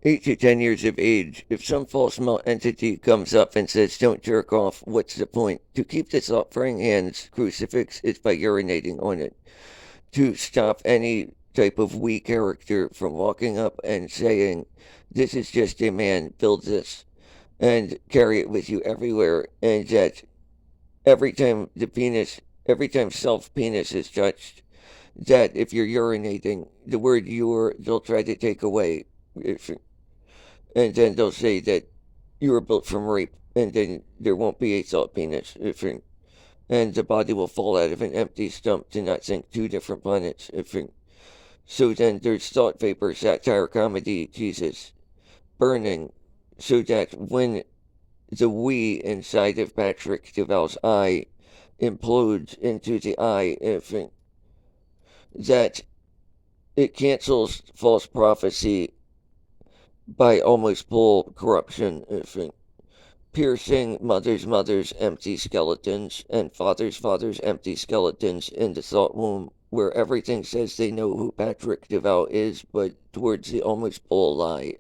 8 to 10 years of age, if some false entity comes up and says, don't jerk off, what's the point? To keep this off praying hands crucifix is by urinating on it. To stop any type of we character from walking up and saying, this is just a man, build this, and carry it with you everywhere, and that every time self penis is touched, that if you're urinating, the word they'll try to take away. And then they'll say that you were built from rape, and then there won't be a salt penis, and the body will fall out of an empty stump to not sink 2 different planets. So then there's thought vapor, satire, comedy, Jesus, burning, so that when the we inside of Patrick DeVal's eye implodes into the eye, that it cancels false prophecy by almost full corruption, piercing mothers' empty skeletons and fathers' empty skeletons in the thought womb, where everything says they know who Patrick DeVal is, but towards the almost full lie.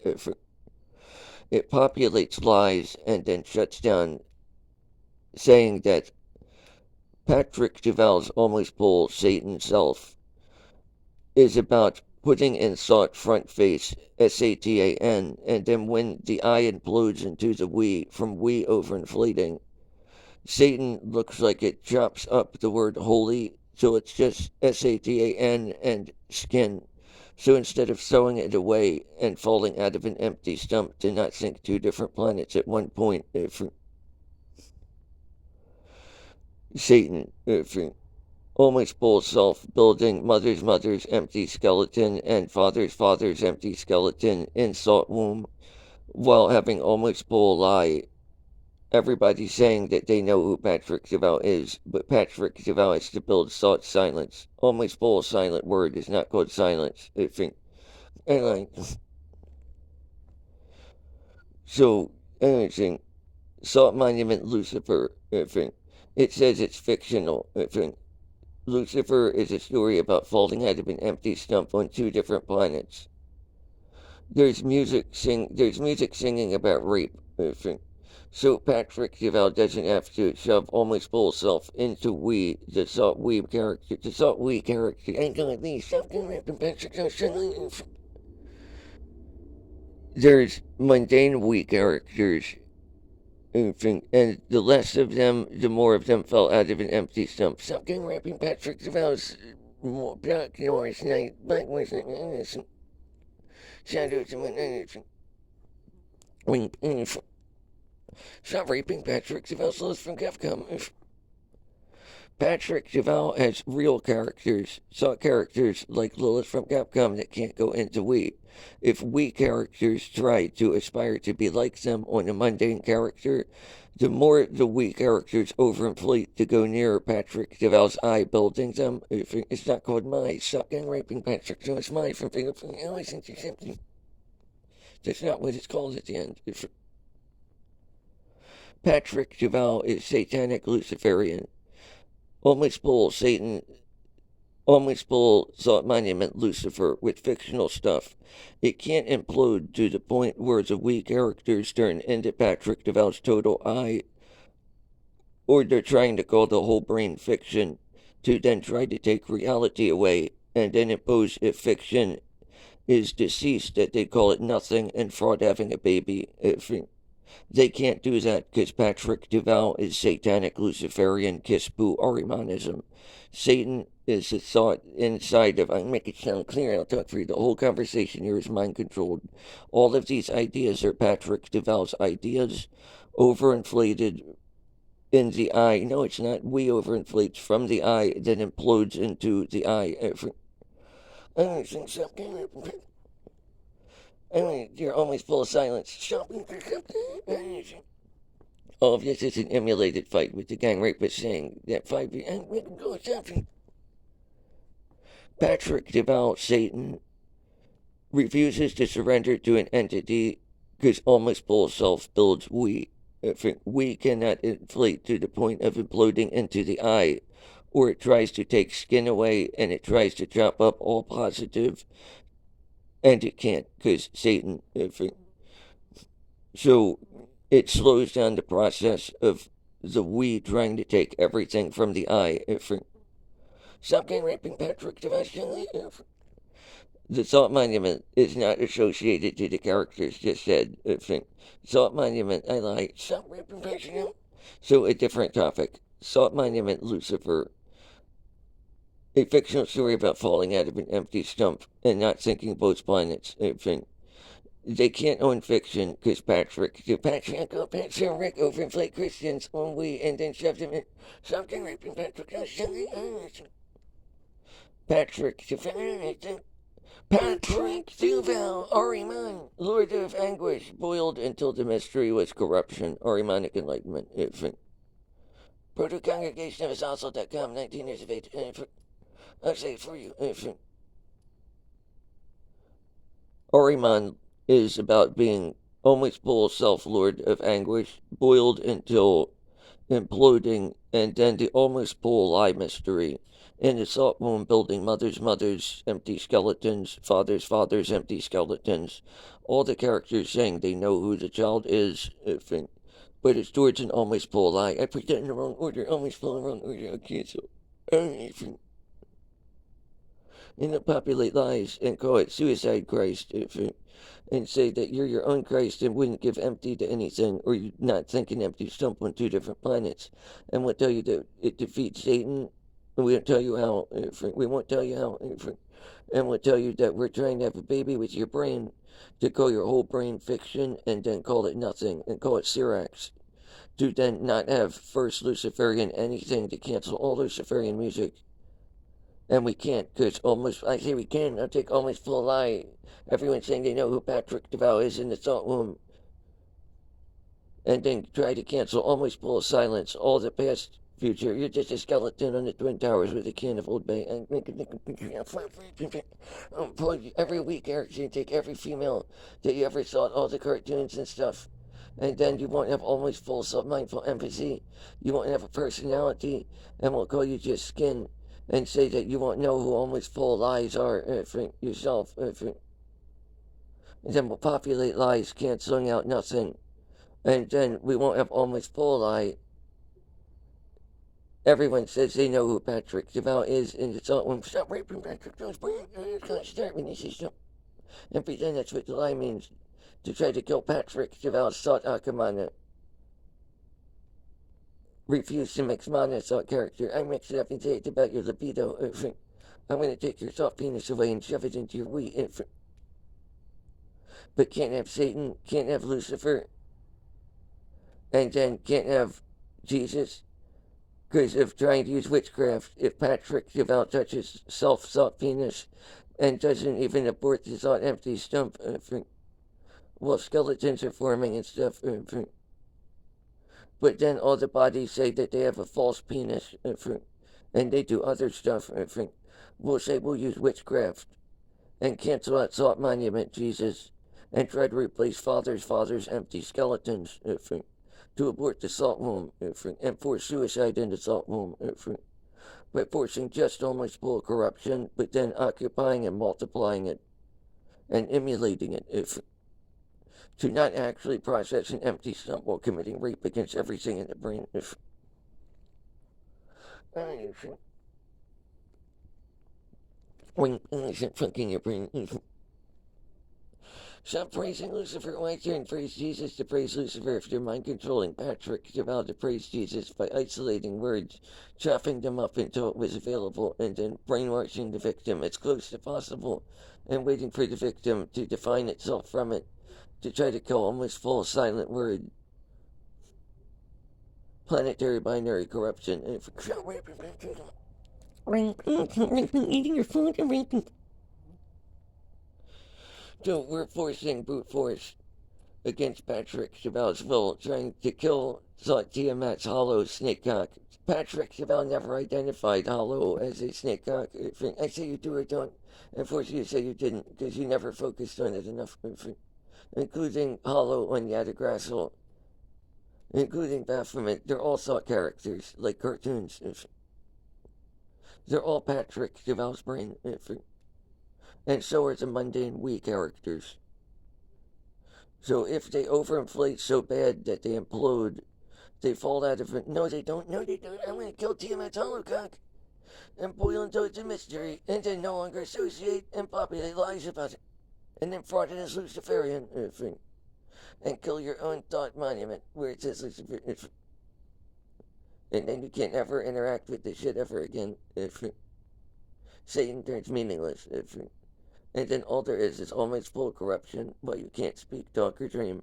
It populates lies and then shuts down, saying that Patrick DeVal's almost full Satan self is about putting in thought front face, Satan, and then when the I implodes into the we, from we overinflating, Satan looks like it chops up the word holy, so it's just Satan and skin. So instead of sewing it away and falling out of an empty stump to not sink 2 different planets at one point, Satan, almost full self, building mother's empty skeleton and father's empty skeleton in thought womb, while having almost full lie. Everybody's saying that they know who Patrick DeVal is, but Patrick DeVal is to build thought silence. Almost full silent word is not called silence. Anyway, so, anything, Thought Monument Lucifer, it says it's fictional, Lucifer is a story about falling out of an empty stump on 2 different planets. There's music singing about rape. So Patrick DeVal doesn't have to shove almost full self into the thought we character ain't gonna be something rapping Patrick. There's mundane we characters, and the less of them, the more of them fell out of an empty stump. Something rapping Patrick DeVal's more black noise night, black was innocent. Shadows of an innocent. Stop raping Patrick DeVal's Lilith from Capcom. Patrick DeVal has real characters, thought characters like Lilith from Capcom that can't go into we. If we characters try to aspire to be like them on a mundane character, the more the we characters overinflate to go near Patrick DeVal's eye, building them. It's not called my sucking raping Patrick, so it's my from fingerprint. That's not what it's called at the end. Patrick DeVal is Satanic Lucifarian. Almost full Thought Monument Lucifer with fictional stuff. It can't implode to the point where the we characters turn into Patrick DeVal's total eye, or they're trying to call the whole brain fiction to then try to take reality away and then impose if fiction is deceased that they call it nothing and fraud having a baby. They can't do that because Patrick DeVal is Satanic Luciferian Kispu Ahrimanism. Satan is the thought inside of, I'll make it sound clear, I'll talk for you. The whole conversation here is mind controlled. All of these ideas are Patrick DeVal's ideas, overinflated in the eye. No, it's not. We overinflates from the eye, then implodes into the eye. Anyway, you're always full of silence. Shopping for something. All of this is an emulated fight with the gang rapist saying that 5 years, and we can go shopping. Patrick DeVal, Satan, refuses to surrender to an entity because almost full self builds we. We cannot inflate to the point of imploding into the eye, or it tries to take skin away and it tries to chop up all positive and it can't, because Satan, so it slows down the process of the we trying to take everything from the I. Stop getting raping Patrick Sebastian. The thought monument is not associated to the characters just said. Thought monument, I lied. Stop raping Patrick. So a different topic. Thought monument, Lucifer. A fictional story about falling out of an empty stump and not sinking both planets. They can't own fiction because Patrick overinflate Christians on we and then shoved him in. Something raping Patrick. Patrick Duval, Ahriman, Lord of Anguish, boiled until the mystery was corruption. Ahrimanic Enlightenment. Proto-Congregation of Apostle.com, 19 years of age. I'll say it for you. Ahriman is about being almost full self-lord of anguish, boiled until imploding, and then the almost full lie mystery. In the salt moon building, mothers, empty skeletons, fathers, empty skeletons. All the characters saying they know who the child is, but it's towards an almost full lie. I put that in the wrong order, almost full in the wrong order. Okay, so and to populate lies and call it suicide Christ, and say that you're your own Christ and wouldn't give empty to anything, or you not think an empty stump on two different planets, and we'll tell you that it defeats Satan, and we won't tell you how, we won't tell you how, and we'll tell you that we're trying to have a baby with your brain, to call your whole brain fiction, and then call it nothing, and call it Syrax, to then not have first Lucifarian anything to cancel all Lucifarian music. And we can't, because I say we can, I'll take almost full lie. Everyone's saying they know who Patrick DeVal is in the thought womb. And then try to cancel almost full silence, all the past, future. You're just a skeleton on the Twin Towers with a can of Old Bay. Every week, Eric's going to take every female that you ever saw, all the cartoons and stuff. And then you won't have almost full self-mindful empathy. You won't have a personality, and we'll call you just skin. And say that you won't know who almost full lies are for yourself. And then we'll populate lies, canceling out nothing. And then we won't have almost full lie. Everyone says they know who Patrick DeVal is, and it's all when stop raping Patrick Jones. Start when you say stop. And pretend that's what the lie means. To try to kill Patrick DeVal's thought Akamana. Refuse to mix mana thought character. I mix it up and say it's about your libido. I'm going to take your soft penis away and shove it into your wheat. But can't have Satan, can't have Lucifer, and then can't have Jesus because of trying to use witchcraft. If Patrick DeVal touches self-thought penis and doesn't even abort the thought empty stump, well, skeletons are forming and stuff. But then all the bodies say that they have a false penis, and they do other stuff. We'll say we'll use witchcraft and cancel out thought monument Jesus and try to replace fathers, empty skeletons, to abort the salt womb, and force suicide in the salt womb, by forcing just almost full corruption, but then occupying and multiplying it and emulating it, to not actually process an empty stump while committing rape against everything in the brain. Fucking your brain. Stop praising Lucifer. Why turn praise Jesus to praise Lucifer if you're mind controlling Patrick DeVal to praise Jesus by isolating words, chopping them up until it was available, and then brainwashing the victim as close as possible, and waiting for the victim to define itself from it, to try to kill almost full silent word. Planetary binary corruption. And eating your food and raping. So we're forcing brute force against Patrick DeVal's will, trying to kill Tiamat's hollow snakecock. Patrick DeVal never identified hollow as a snakecock. I say you do or don't. And force you to say you didn't, because you never focused on it enough. Including hollow on Yadagrassel, including Baphomet. They're all thought characters, like cartoons. They're all Patrick DeVal's brain. And so are the mundane we characters. So if they overinflate so bad that they implode, they fall out of it. No, they don't. No, they don't. I'm going to kill Tiamat's holocock and boil into it's a mystery, and then no longer associate and populate lies about it. And then fraud it as Lucifarian thing. And kill your own thought monument where it says Luciferian. And then you can't ever interact with this shit ever again. Satan turns meaningless. And then all there is always full corruption, but you can't speak, talk, or dream.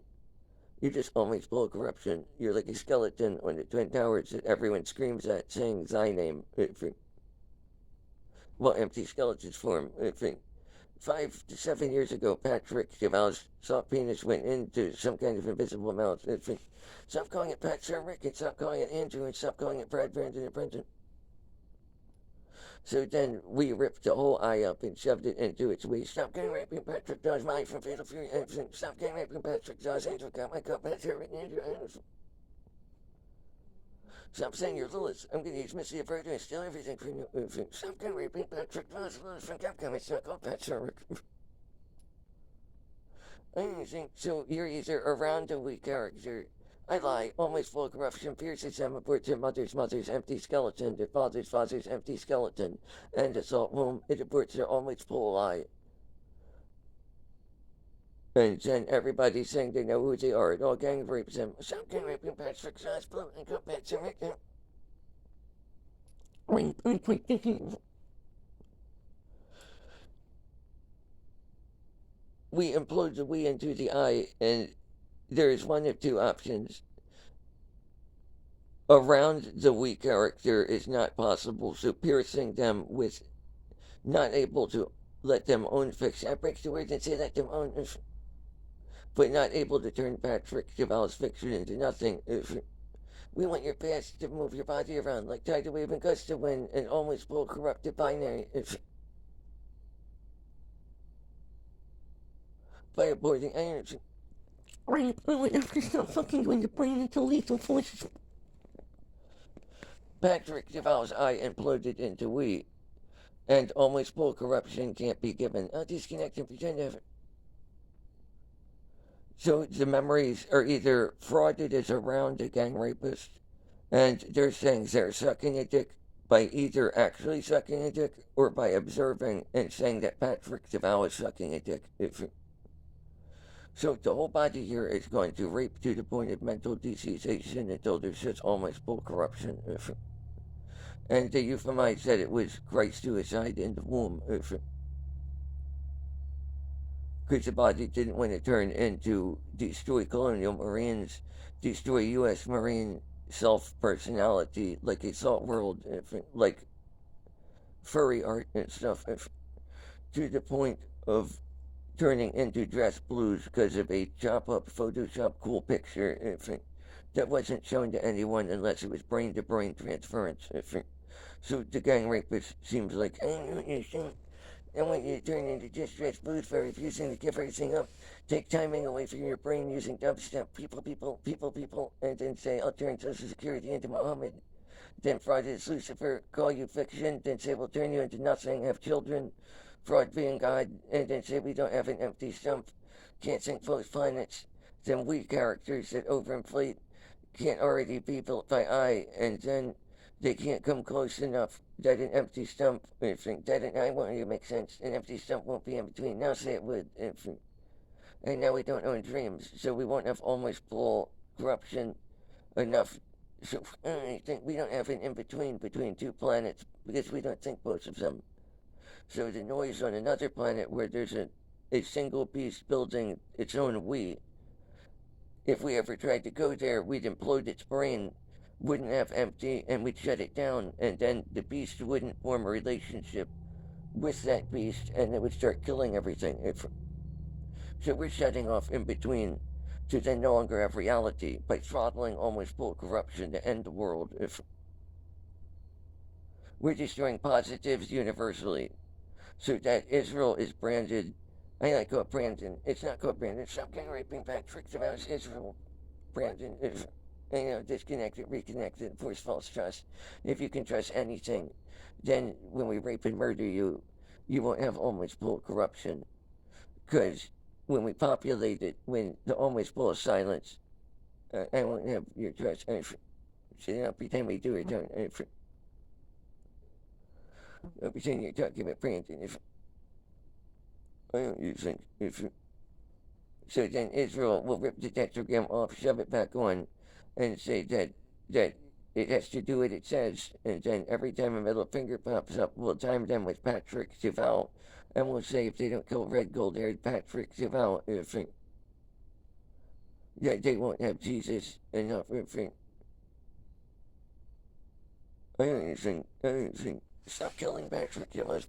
You're just always full of corruption. You're like a skeleton on the Twin Towers that everyone screams at, saying thy name. Well, empty skeletons form. 5 to 7 years ago, Patrick Duval's soft penis went into some kind of invisible mouth. Stop calling it Pat Sir Rick, and stop calling it Andrew, and stop calling it Brad, Brandon, and Brendan. So then we ripped the whole eye up and shoved it into its waist. Stop gang raping Patrick Dawes, Mike from Fatal Fury. Stop gang raping Patrick Dawes, Andrew got my cup, Pat Sir Rick, Andrew. Stop saying you're Lilith. I'm going to use Missy Averta and steal everything from you. Stop gang raping Patrick Dawes, Lilith from Capcom. It's not called Pat Sir Rick. So you're either around a weak character. I lie, always full of corruption, pierces them, aborts their mother's empty skeleton, their father's empty skeleton, and assault womb, it aborts their always full lie. And then everybody's saying they know who they are. It all gang rapes them. Stop gang raping Patrick Sauce Blue and go back to Rick. We implode the we into the I, and there is one of two options. Around the we character is not possible, so piercing them with not able to let them own fiction. I break the word and say let them own, but not able to turn Patrick Duval's fiction into nothing. We want your past to move your body around like tidal wave and gust of wind and always full corrupted binary. By aborting energy. I have to stop fucking going to brain into lethal forces. Patrick Duval's eye imploded into we, and almost full corruption can't be given. I'll disconnect and pretend ever. So the memories are either frauded as around a gang rapist, and they're saying they're sucking a dick by either actually sucking a dick or by observing and saying that Patrick Duval is sucking a dick. So the whole body here is going to rape to the point of mental desensitization until there's just almost full corruption. And they euphemized that it was Christ's suicide in the womb. Because the body didn't want to turn into destroy colonial Marines, destroy U.S. Marine self-personality, like a salt world, like furry art and stuff, to the point of turning into dress blues because of a chop-up Photoshop cool picture that wasn't shown to anyone unless it was brain-to-brain transference. So the gang rapist seems like, I want you to turn into just dress blues for refusing to give everything up. Take timing away from your brain using dubstep, people, and then say, I'll turn Social Security into Muhammad. Then fraud is Lucifer, call you fiction, then say we'll turn you into nothing, have children, fraud being God, and then say we don't have an empty stump, can't sink both planets. Then we characters that overinflate can't already be built by I, and then they can't come close enough that an empty stump, that an I won't even make sense, an empty stump won't be in between. Now say it would, and now we don't own dreams, so we won't have almost full corruption enough. So I think we don't have an in-between between two planets because we don't think both of them. So the noise on another planet where there's a single beast building its own we, if we ever tried to go there, we'd implode its brain, wouldn't have empty, and we'd shut it down, and then the beast wouldn't form a relationship with that beast, and it would start killing everything. So we're shutting off in between to then no longer have reality by throttling almost full corruption to end the world. We're destroying positives universally, so that Israel is branded. I like call it Brandon. It's not called Brandon. Stop gang raping Patrick about Israel. Brandon is, disconnected, reconnected, force false trust. If you can trust anything, then when we rape and murder you, you won't have almost full corruption. Because when we populate it, when the almost full is silence, I won't have your trust. So now pretend we do it. Pretend you're talking about Brandon. I don't use it. So then Israel will rip the tetragram off, shove it back on, and say that it has to do what it says. And then every time a middle finger pops up, we'll time them with Patrick Duval. And we'll say if they don't kill red gold haired Patrick Duval, that they won't have Jesus enough. I don't think, stop killing Patrick Duval.